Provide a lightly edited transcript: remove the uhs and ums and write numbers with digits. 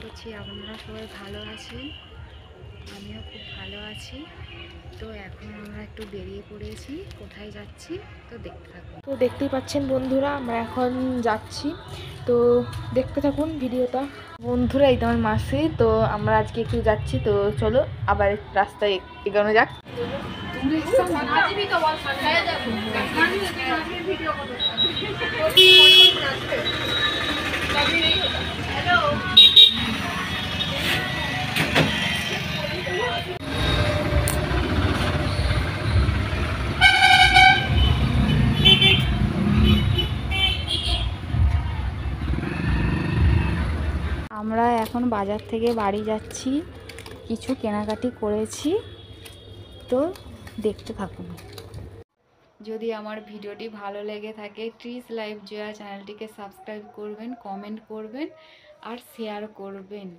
করছি আপনারা সবাই ভালো আছেন, আমিও খুব ভালো আছি। তো এখন আমরা একটু বেরিয়ে পড়েছি, কোথায় যাচ্ছি তো দেখতে থাকুন। তো দেখতেই পাচ্ছেন বন্ধুরা, আমরা এখন যাচ্ছি, তো দেখতে থাকুন ভিডিওটা। বন্ধুরা, এই তো আমার মাসি, তো আমরা আজকে একটু যাচ্ছি, তো চলো আবার রাস্তায় এগোনো যাক। আমরা এখন বাজার থেকে বাড়ি যাচ্ছি, কিছু কেনাকাটি করেছি, তো দেখতে থাকুন। যদি আমার ভিডিওটি ভালো লেগে থাকে ট্রিস লাইফ জয়া চ্যানেলটিকে সাবস্ক্রাইব করবেন, কমেন্ট করবেন আর শেয়ার করবেন।